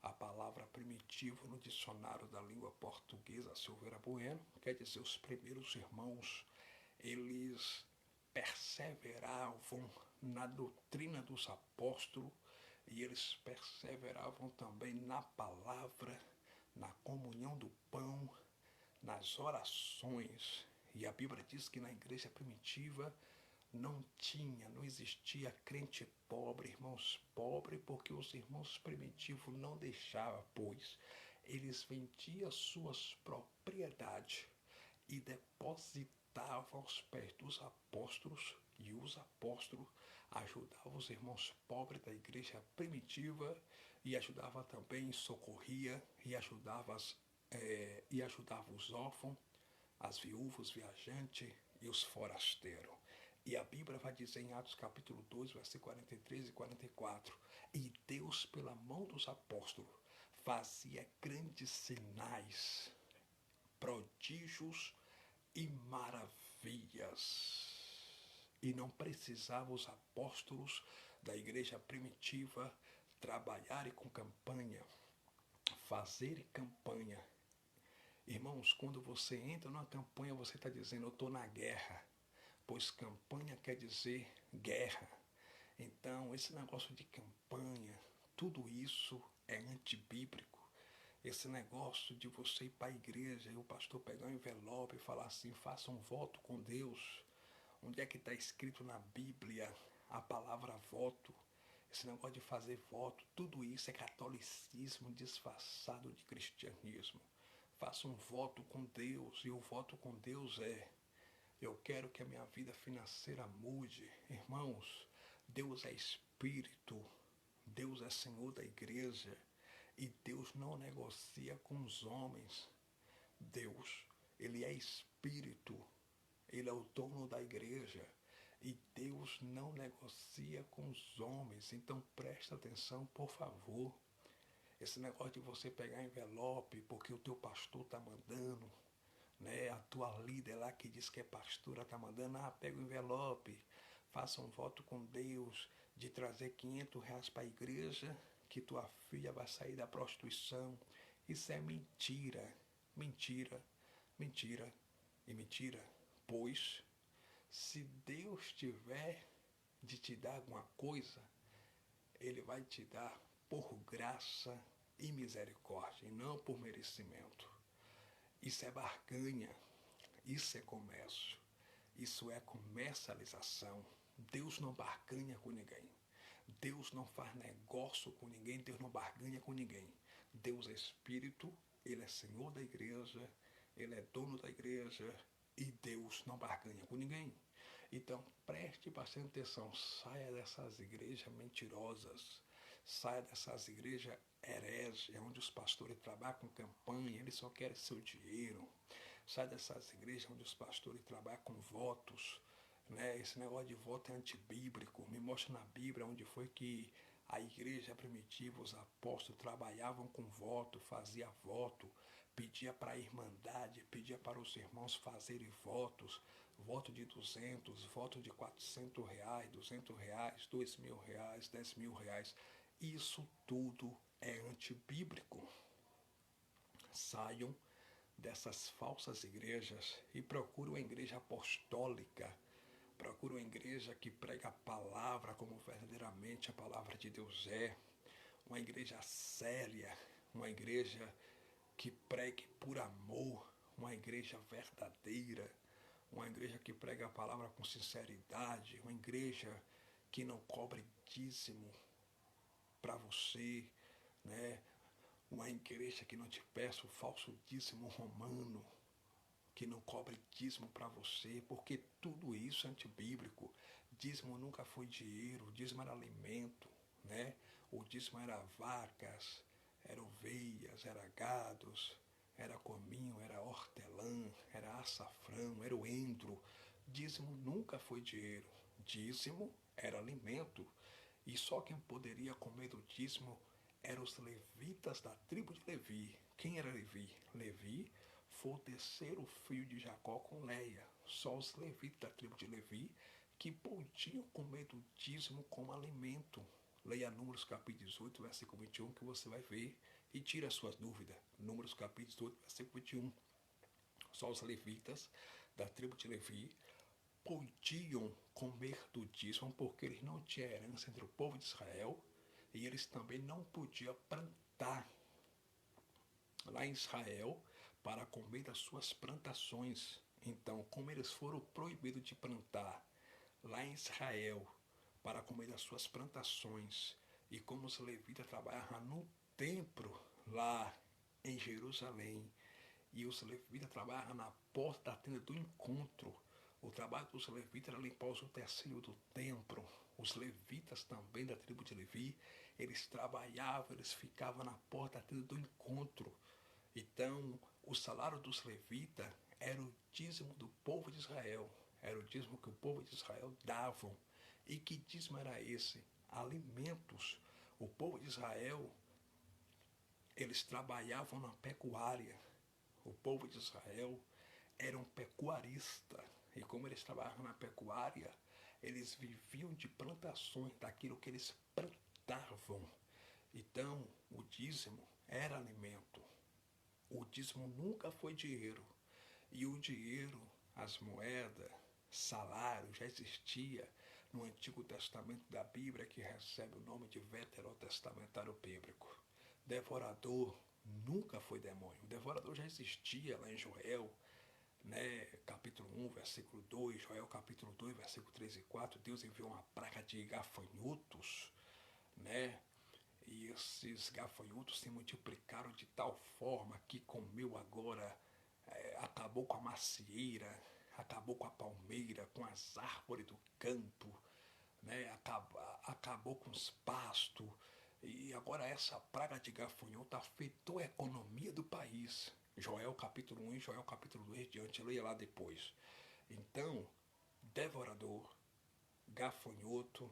a palavra primitivo no dicionário da língua portuguesa, Silveira Bueno, quer dizer os primeiros irmãos, eles perseveravam na doutrina dos apóstolos e eles perseveravam também na palavra, na comunhão do pão, nas orações. E a Bíblia diz que na igreja primitiva não existia crente pobre, irmãos pobres, porque os irmãos primitivos não deixavam, pois eles vendiam suas propriedades e depositavam aos pés dos apóstolos, e os apóstolos ajudavam os irmãos pobres da igreja primitiva e ajudavam também, socorria e ajudava os órfãos, as viúvas, viajantes e os forasteiros. E a Bíblia vai dizer em Atos capítulo 2, versículos 43 e 44, e Deus, pela mão dos apóstolos, fazia grandes sinais, prodígios e maravilhas. E não precisava os apóstolos da igreja primitiva trabalharem com campanha, fazerem campanha. Irmãos, quando você entra numa campanha, você está dizendo, eu estou na guerra. Pois campanha quer dizer guerra. Então, esse negócio de campanha, tudo isso é antibíblico. Esse negócio de você ir para a igreja e o pastor pegar um envelope e falar assim, faça um voto com Deus. Onde é que está escrito na Bíblia a palavra voto? Esse negócio de fazer voto, tudo isso é catolicismo disfarçado de cristianismo. Faça um voto com Deus, e o voto com Deus é, eu quero que a minha vida financeira mude. Irmãos, Deus é Espírito, Deus é Senhor da igreja, e Deus não negocia com os homens. Deus, Ele é Espírito, Ele é o dono da igreja, e Deus não negocia com os homens. Então presta atenção, por favor. Esse negócio de você pegar envelope porque o teu pastor está mandando, né? A tua líder lá que diz que é pastora está mandando, pega o envelope, faça um voto com Deus de trazer R$ 500 para a igreja, que tua filha vai sair da prostituição. Isso é mentira, mentira, mentira e mentira. Pois, se Deus tiver de te dar alguma coisa, Ele vai te dar por graça e misericórdia, e não por merecimento. Isso é barganha, isso é comércio, isso é comercialização. Deus não barganha com ninguém. Deus não faz negócio com ninguém, Deus não barganha com ninguém. Deus é Espírito, Ele é Senhor da igreja, Ele é dono da igreja e Deus não barganha com ninguém. Então preste bastante atenção, saia dessas igrejas mentirosas, saia dessas igrejas hereges, onde os pastores trabalham com campanha, eles só querem seu dinheiro. Sai dessas igrejas onde os pastores trabalham com votos, né? Esse negócio de voto é antibíblico. Me mostra na Bíblia onde foi que a igreja primitiva, os apóstolos trabalhavam com voto, fazia voto, pedia para a irmandade, pedia para os irmãos fazerem votos, voto de 200, voto de R$ 400, R$ 200, R$ 2.000, R$ 10.000. Isso tudo é antibíblico. Saiam dessas falsas igrejas e procure uma igreja apostólica, procure uma igreja que prega a palavra como verdadeiramente a palavra de Deus é, uma igreja séria, uma igreja que pregue por amor, uma igreja verdadeira, uma igreja que prega a palavra com sinceridade, uma igreja que não cobre dízimo para você, né? Uma igreja que não te peça o falso dízimo romano, que não cobre dízimo para você, porque tudo isso é antibíblico. Dízimo nunca foi dinheiro, dízimo era alimento, né? O dízimo era vacas, era ovelhas, era gados, era cominho, era hortelã, era açafrão, era o endro. Dízimo nunca foi dinheiro, dízimo era alimento. E só quem poderia comer do dízimo eram os levitas da tribo de Levi. Quem era Levi? Levi foi o terceiro filho de Jacó com Leia. Só os levitas da tribo de Levi que podiam comer do dízimo como alimento. Leia Números capítulo 18, versículo 21, que você vai ver e tira as suas dúvidas. Números capítulo 18, versículo 21. Só os levitas da tribo de Levi podiam comer do dízimo porque eles não tinham herança entre o povo de Israel e eles também não podiam plantar lá em Israel para comer das suas plantações. Então, como eles foram proibidos de plantar lá em Israel para comer das suas plantações, e como os levitas trabalhavam no templo lá em Jerusalém, e os levitas trabalhavam na porta da tenda do encontro, o trabalho dos levitas era limpar os utensílios do templo. Os levitas também da tribo de Levi, eles trabalhavam, eles ficavam na porta da tenda do encontro. Então, o salário dos levitas era o dízimo do povo de Israel. Era o dízimo que o povo de Israel davam. E que dízimo era esse? Alimentos. O povo de Israel, eles trabalhavam na pecuária. O povo de Israel era um pecuarista. E como eles trabalhavam na pecuária, eles viviam de plantações, daquilo que eles plantavam. Então, o dízimo era alimento. O dízimo nunca foi dinheiro. E o dinheiro, as moedas, salário, já existia no Antigo Testamento da Bíblia, que recebe o nome de Veterotestamentário Bíblico. Devorador nunca foi demônio. O devorador já existia lá em Joel, né? Capítulo 1, versículo 2, Joel capítulo 2, versículo 3 e 4. Deus enviou uma praga de gafanhotos, né? E esses gafanhotos se multiplicaram de tal forma que comeu agora, acabou com a macieira, acabou com a palmeira, com as árvores do campo, né? Acabou com os pastos. E agora essa praga de gafanhoto afetou a economia do país. Joel capítulo 1 e Joel capítulo 2 diante, leia lá depois. Então, devorador, gafanhoto,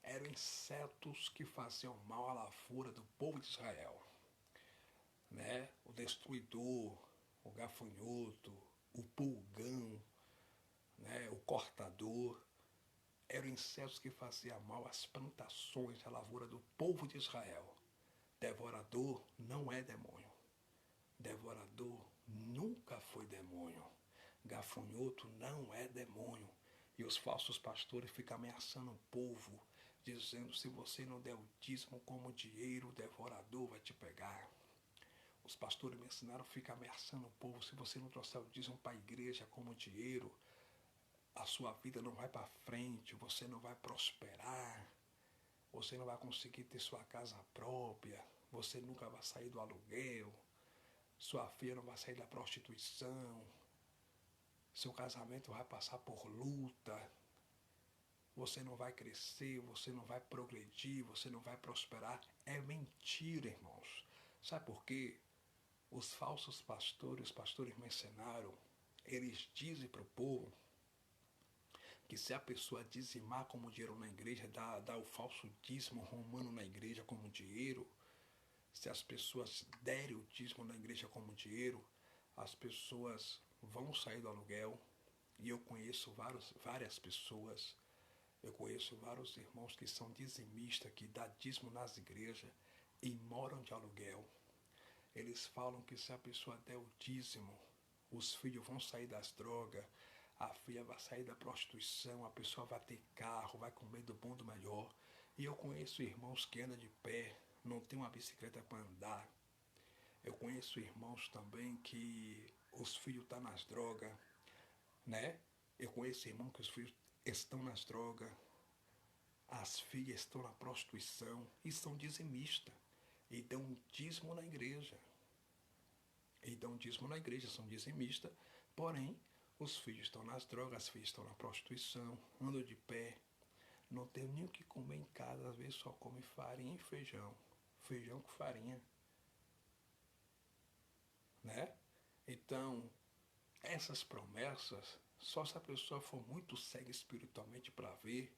eram insetos que faziam mal à lavoura do povo de Israel, né? O destruidor, o gafanhoto, o pulgão, né? O cortador, eram insetos que faziam mal às plantações da lavoura do povo de Israel. Devorador não é demônio. Devorador nunca foi demônio. Gafanhoto não é demônio. E os falsos pastores ficam ameaçando o povo, dizendo: se você não der o dízimo como dinheiro, o devorador vai te pegar. Os pastores me ensinaram a ficar ameaçando o povo: se você não trouxer o dízimo para a igreja como dinheiro, a sua vida não vai para frente, você não vai prosperar, você não vai conseguir ter sua casa própria, você nunca vai sair do aluguel, sua filha não vai sair da prostituição, seu casamento vai passar por luta, você não vai crescer, você não vai progredir, você não vai prosperar. É mentira, irmãos. Sabe por quê? Os falsos pastores, os pastores me ensinaram, eles dizem para o povo que se a pessoa dizimar como dinheiro na igreja, dar o falso dízimo romano na igreja como dinheiro, se as pessoas derem o dízimo na igreja como dinheiro, as pessoas vão sair do aluguel. E eu conheço várias pessoas, eu conheço vários irmãos que são dizimistas, que dão dízimo nas igrejas e moram de aluguel. Eles falam que se a pessoa der o dízimo, os filhos vão sair das drogas, a filha vai sair da prostituição, a pessoa vai ter carro, vai comer do bom do melhor. E eu conheço irmãos que andam de pé, não tem uma bicicleta para andar. Eu conheço irmãos também que os filhos estão nas drogas, né? Eu conheço irmãos que os filhos estão nas drogas, as filhas estão na prostituição e são dizimistas. E dão um dízimo na igreja. São dizimistas, porém, os filhos estão nas drogas, as filhas estão na prostituição, andam de pé, não tem nem o que comer em casa, às vezes só come farinha e feijão. Feijão com farinha. Né? Então, essas promessas, só se a pessoa for muito cega espiritualmente para ver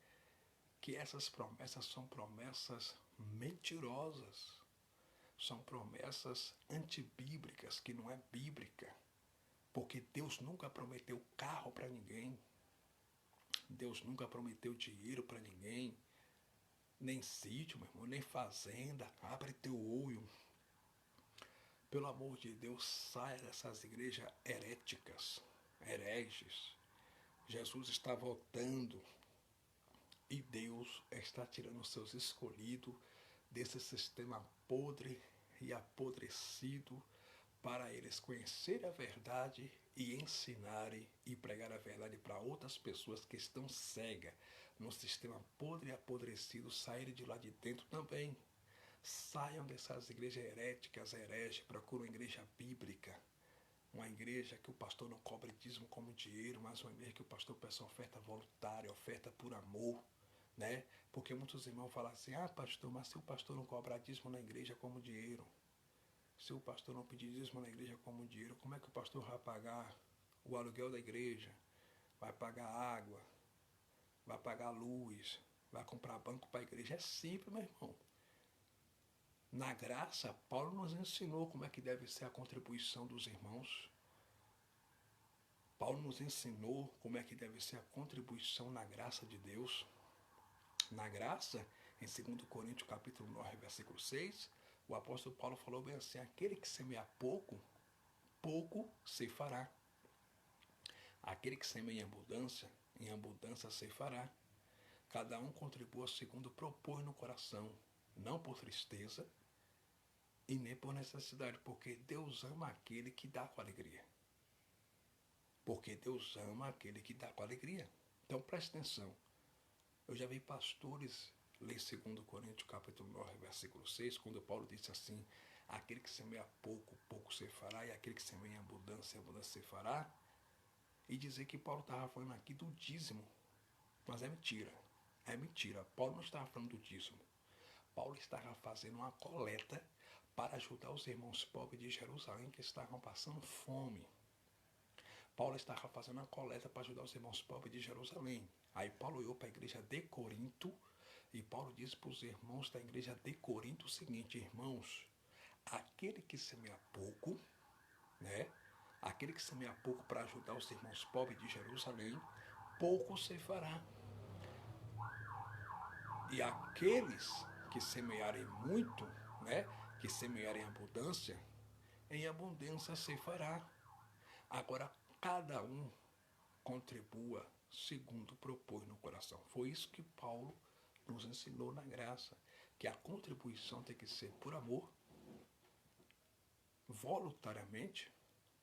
que essas promessas são promessas mentirosas. São promessas antibíblicas, que não é bíblica. Porque Deus nunca prometeu carro para ninguém. Deus nunca prometeu dinheiro para ninguém. Nem sítio, meu irmão, nem fazenda. Abre teu olho. Pelo amor de Deus, saia dessas igrejas heréticas, hereges. Jesus está voltando e Deus está tirando os seus escolhidos desse sistema podre e apodrecido para eles conhecerem a verdade e ensinarem e pregar a verdade para outras pessoas que estão cegas no sistema podre e apodrecido, saírem de lá de dentro também. Saiam dessas igrejas heréticas, hereges, procurem uma igreja bíblica, uma igreja que o pastor não cobre dízimo como dinheiro, mas uma igreja que o pastor peça oferta voluntária, oferta por amor, né? Porque muitos irmãos falam assim: ah, pastor, mas se o pastor não cobrar dízimo na igreja como dinheiro, se o pastor não pedir dízimo na igreja como dinheiro, como é que o pastor vai pagar o aluguel da igreja, vai pagar água, vai pagar luz, vai comprar banco para a igreja? É simples, meu irmão. Na graça, Paulo nos ensinou como é que deve ser a contribuição dos irmãos. Paulo nos ensinou como é que deve ser a contribuição na graça de Deus. Na graça, em 2 Coríntios capítulo 9, versículo 6, o apóstolo Paulo falou bem assim: aquele que semeia pouco, pouco ceifará. Aquele que semeia em abundância ceifará. Cada um contribua segundo propôs no coração, não por tristeza e nem por necessidade, porque Deus ama aquele que dá com alegria. Porque Deus ama aquele que dá com alegria. Então preste atenção. Eu já vi pastores ler 2 Coríntios capítulo 9, versículo 6, quando Paulo disse assim: aquele que semeia pouco, pouco ceifará, e aquele que semeia em abundância, abundância ceifará. E dizer que Paulo estava falando aqui do dízimo. Mas é mentira. É mentira. Paulo não estava falando do dízimo. Paulo estava fazendo uma coleta para ajudar os irmãos pobres de Jerusalém que estavam passando fome. Paulo estava fazendo uma coleta para ajudar os irmãos pobres de Jerusalém. Aí Paulo olhou para a igreja de Corinto e Paulo disse para os irmãos da igreja de Corinto o seguinte: irmãos, aquele que semeia pouco, né? Aquele que semeia pouco para ajudar os irmãos pobres de Jerusalém, pouco ceifará. E aqueles que semearem muito, né, que semearem em abundância se fará. Agora, cada um contribua segundo propôs no coração. Foi isso que Paulo nos ensinou na graça, que a contribuição tem que ser por amor, voluntariamente,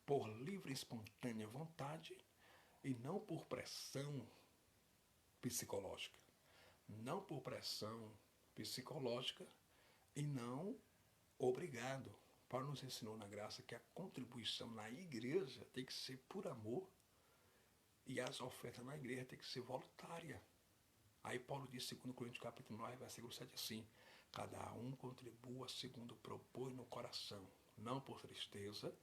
por livre e espontânea vontade e não por pressão psicológica. Não por pressão psicológica e não obrigado. Paulo nos ensinou na graça que a contribuição na igreja tem que ser por amor e as ofertas na igreja tem que ser voluntária. Aí Paulo diz, 2 Coríntios capítulo 9, versículo 7, assim: cada um contribua segundo propõe no coração, não por tristeza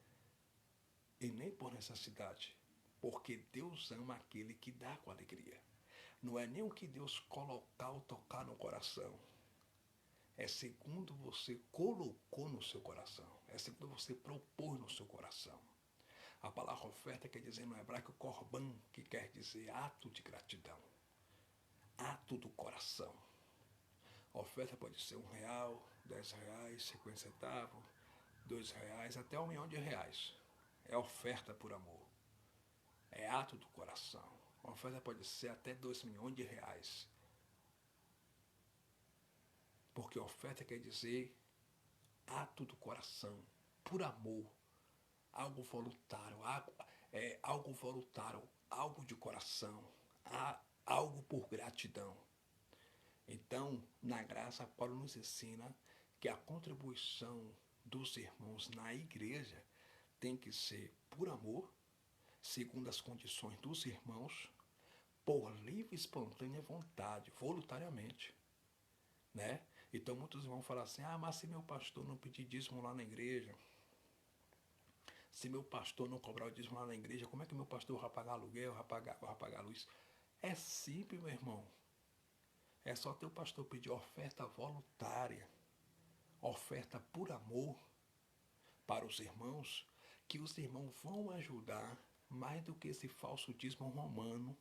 e nem por necessidade, porque Deus ama aquele que dá com alegria. Não é nem o que Deus colocar ou tocar no coração, é segundo você colocou no seu coração, é segundo você propôs no seu coração. A palavra oferta quer dizer no hebraico korban, que quer dizer ato de gratidão, ato do coração. A oferta pode ser R$1, R$10, 50 centavos, R$2, até R$1.000.000. É oferta por amor, é ato do coração. A oferta pode ser até R$2.000.000. Porque oferta quer dizer ato do coração, por amor, algo voluntário, algo voluntário, algo de coração, algo por gratidão. Então, na graça, Paulo nos ensina que a contribuição dos irmãos na igreja tem que ser por amor, segundo as condições dos irmãos, por livre e espontânea vontade, voluntariamente, né? Então muitos vão falar assim, mas se meu pastor não pedir dízimo lá na igreja, se meu pastor não cobrar o dízimo lá na igreja, como é que meu pastor vai pagar aluguel, vai pagar luz? É simples, meu irmão. É só teu pastor pedir oferta voluntária, oferta por amor para os irmãos, que os irmãos vão ajudar mais do que esse falso dízimo romano,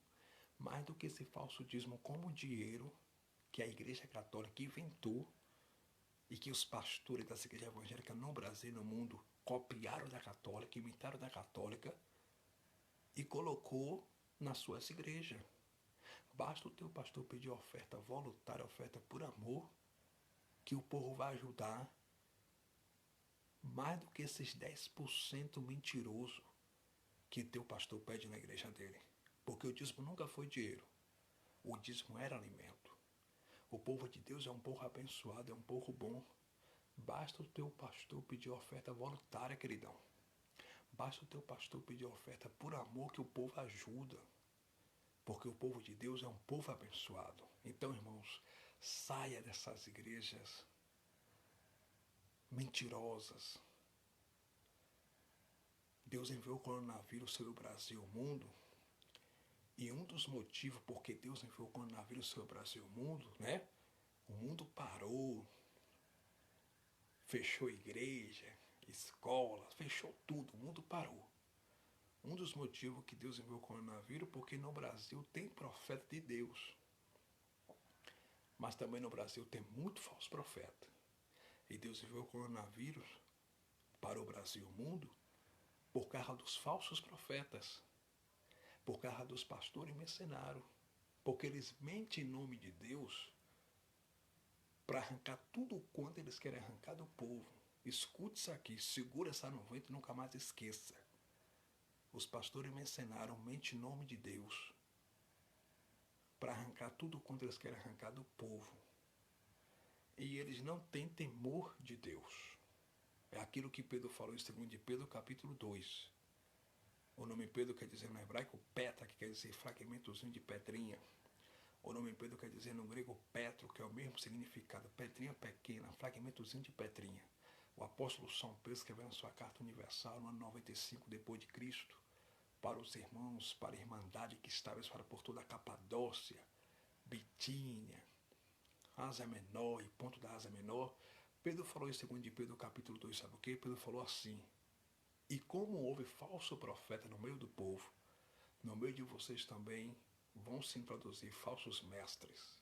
mais do que esse falso dízimo como dinheiro que a Igreja Católica inventou e que os pastores das igrejas evangélicas no Brasil e no mundo copiaram da Católica, imitaram da Católica e colocou nas suas igrejas. Basta o teu pastor pedir oferta voluntária, oferta por amor, que o povo vai ajudar mais do que esses 10% mentiroso que teu pastor pede na igreja dele. Porque o dízimo nunca foi dinheiro. O dízimo era alimento. O povo de Deus é um povo abençoado, é um povo bom. Basta o teu pastor pedir oferta voluntária, queridão. Basta o teu pastor pedir oferta por amor, que o povo ajuda. Porque o povo de Deus é um povo abençoado. Então, irmãos, saia dessas igrejas mentirosas. Deus enviou o coronavírus sobre o Brasil e o mundo. E um dos motivos porque Deus enviou o coronavírus sobre o Brasil e o mundo, né? O mundo parou, fechou igreja, escola, fechou tudo, o mundo parou. Um dos motivos que Deus enviou o coronavírus porque no Brasil tem profeta de Deus. Mas também no Brasil tem muito falso profeta. E Deus enviou o coronavírus para o Brasil e o mundo por causa dos falsos profetas, por causa dos pastores mercenários, porque eles mentem em nome de Deus para arrancar tudo quanto eles querem arrancar do povo. Escute isso aqui, segura essa no vento e nunca mais esqueça. Os pastores mercenários mentem em nome de Deus para arrancar tudo quanto eles querem arrancar do povo. E eles não têm temor de Deus. É aquilo que Pedro falou em 2 de Pedro, capítulo 2. O nome Pedro quer dizer no hebraico Petra, que quer dizer fragmentozinho de pedrinha. O nome Pedro quer dizer no grego Petro, que é o mesmo significado, pedrinha pequena, fragmentozinho de pedrinha. O apóstolo São Pedro escreveu na sua carta universal no ano 95 depois de Cristo, para os irmãos, para a irmandade que estava espalhada por toda a Capadócia, Bitínia, Ásia Menor e Ponto da Ásia Menor. Pedro falou em 2 de Pedro capítulo 2, sabe o que? Pedro falou assim: e como houve falso profeta no meio do povo, no meio de vocês também vão se introduzir falsos mestres.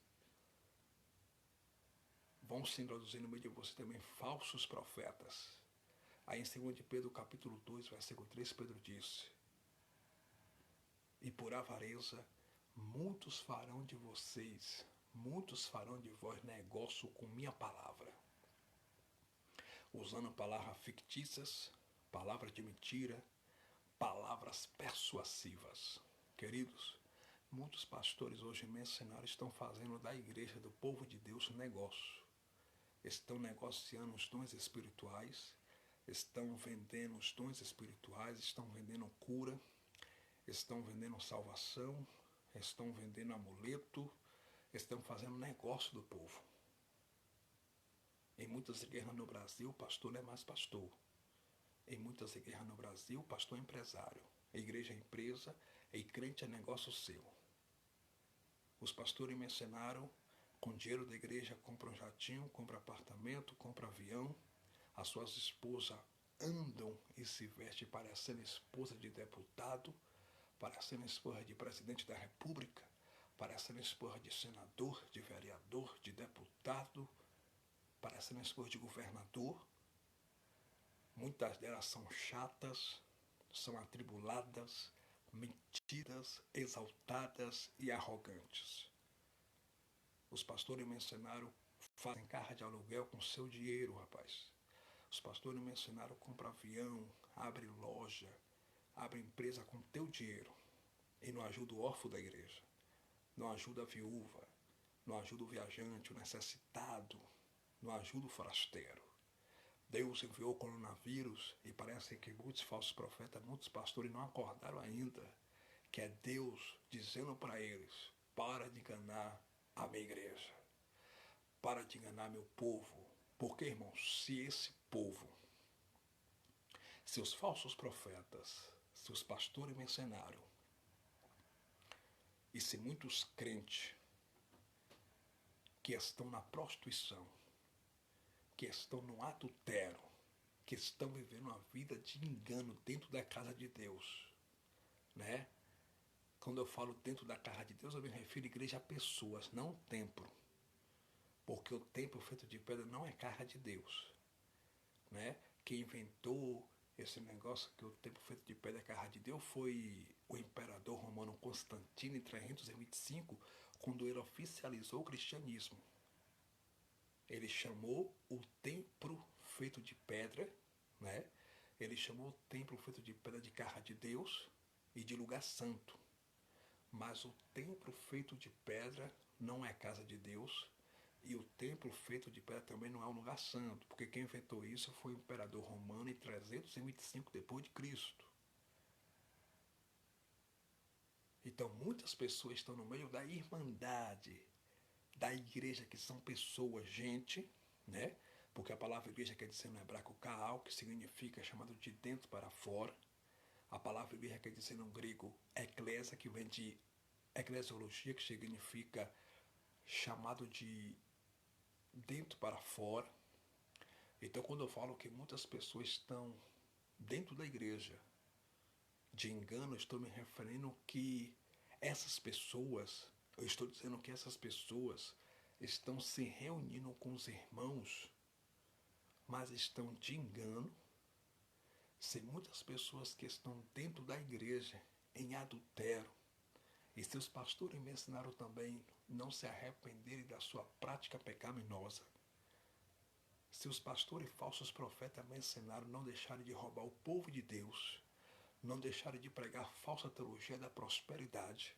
vão se introduzir no meio de você também falsos profetas. Aí em 2 de Pedro, capítulo 2, versículo 3, Pedro disse: e por avareza, muitos farão de vós negócio com minha palavra, usando palavras fictícias, palavras de mentira, palavras persuasivas. Queridos, muitos pastores hoje mercenários estão fazendo da igreja, do povo de Deus, negócio. Estão negociando os dons espirituais, estão vendendo os dons espirituais, estão vendendo cura, estão vendendo salvação, estão vendendo amuleto, estão fazendo negócio do povo. Em muitas igrejas no Brasil, pastor não é mais pastor. Em muitas igrejas no Brasil, pastor é empresário. A igreja é empresa e crente é negócio seu. Os pastores mercenários, com dinheiro da igreja, compram jatinho, compram apartamento, compram avião. As suas esposas andam e se vestem parecendo esposa de deputado, parecendo esposa de presidente da república, parecendo esposa de senador, de vereador, de deputado, parecendo esposa de governador. Muitas delas são chatas, são atribuladas, mentiras, exaltadas e arrogantes. Os pastores mercenários fazem carro de aluguel com seu dinheiro, rapaz. Os pastores mercenários compram avião, abrem loja, abrem empresa com teu dinheiro e não ajuda o órfão da igreja, não ajuda a viúva, não ajuda o viajante, o necessitado, não ajuda o forasteiro. Deus enviou o coronavírus e parece que muitos falsos profetas, muitos pastores não acordaram ainda que é Deus dizendo para eles: para de enganar a minha igreja, para de enganar meu povo. Porque, irmãos, se esse povo, seus falsos profetas, seus pastores mercenários, e se muitos crentes que estão na prostituição, que estão no adultério, que estão vivendo uma vida de engano dentro da casa de Deus, né? Quando eu falo dentro da casa de Deus, eu me refiro à igreja a pessoas, não templo. Porque o templo feito de pedra não é casa de Deus, né? Quem inventou esse negócio que o templo feito de pedra é casa de Deus foi o imperador romano Constantino em 325, quando ele oficializou o cristianismo. Ele chamou o templo feito de pedra, né? Ele chamou o templo feito de pedra de casa de Deus e de lugar santo. Mas o templo feito de pedra não é casa de Deus, e o templo feito de pedra também não é um lugar santo, porque quem inventou isso foi o imperador romano em 325 depois de Cristo. Então muitas pessoas estão no meio da irmandade, da igreja, que são pessoas, gente, né? Porque a palavra igreja quer dizer no hebraico kaal, que significa chamado de dentro para fora. A palavra igreja quer dizer no grego eclésia, que vem de eclesiologia, que significa chamado de dentro para fora. Então, quando eu falo que muitas pessoas estão dentro da igreja de engano, eu estou me referindo que essas pessoas, eu estou dizendo que essas pessoas estão se reunindo com os irmãos, mas estão de engano. Tem muitas pessoas que estão dentro da igreja em adultério, e seus pastores me ensinaram também não se arrependerem da sua prática pecaminosa. Seus pastores e falsos profetas me ensinaram não deixarem de roubar o povo de Deus, não deixarem de pregar falsa teologia da prosperidade.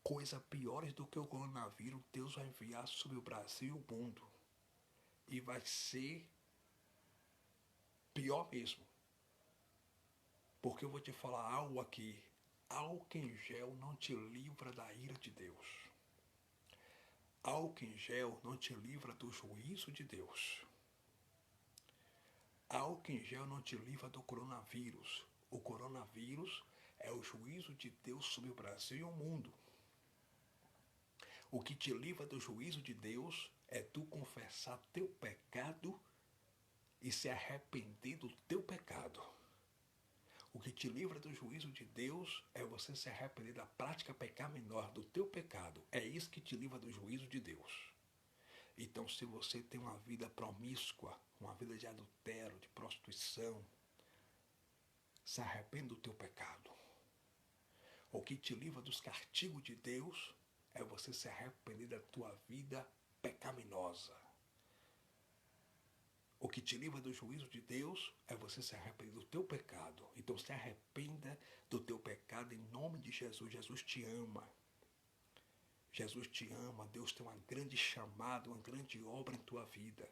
Coisa piores do que o coronavírus, Deus vai enviar sobre o Brasil e o mundo. E vai ser pior mesmo. Porque eu vou te falar algo aqui. Álcool em gel não te livra da ira de Deus. Álcool em gel não te livra do juízo de Deus. Álcool em gel não te livra do coronavírus. O coronavírus é o juízo de Deus sobre o Brasil e o mundo. O que te livra do juízo de Deus é tu confessar teu pecado e se arrepender do teu pecado. O que te livra do juízo de Deus é você se arrepender da prática pecaminosa do teu pecado. É isso que te livra do juízo de Deus. Então, se você tem uma vida promíscua, uma vida de adultério, de prostituição, se arrependa do teu pecado. O que te livra dos castigos de Deus é você se arrepender da tua vida pecaminosa. O que te livra do juízo de Deus é você se arrepender do teu pecado. Então se arrependa do teu pecado em nome de Jesus. Jesus te ama. Jesus te ama. Deus tem uma grande chamada, uma grande obra em tua vida.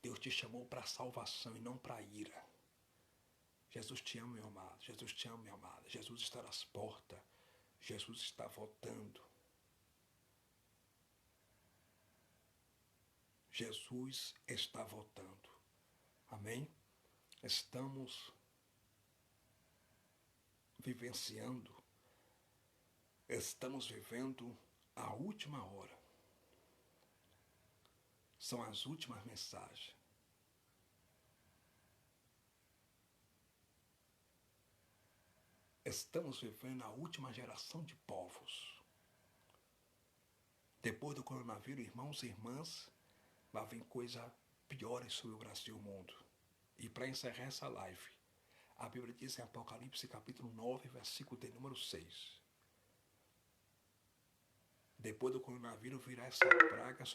Deus te chamou para a salvação e não para a ira. Jesus te ama, meu amado. Jesus te ama, minha amada. Jesus está às portas. Jesus está voltando. Jesus está voltando. Amém? Estamos vivenciando, estamos vivendo a última hora. São as últimas mensagens. Estamos vivendo a última geração de povos. Depois do coronavírus, irmãos e irmãs, vai vir coisa piores sobre o Brasil e o mundo. E para encerrar essa live, a Bíblia diz em Apocalipse capítulo 9, versículo de número 6. Depois do coronavírus virá essa praga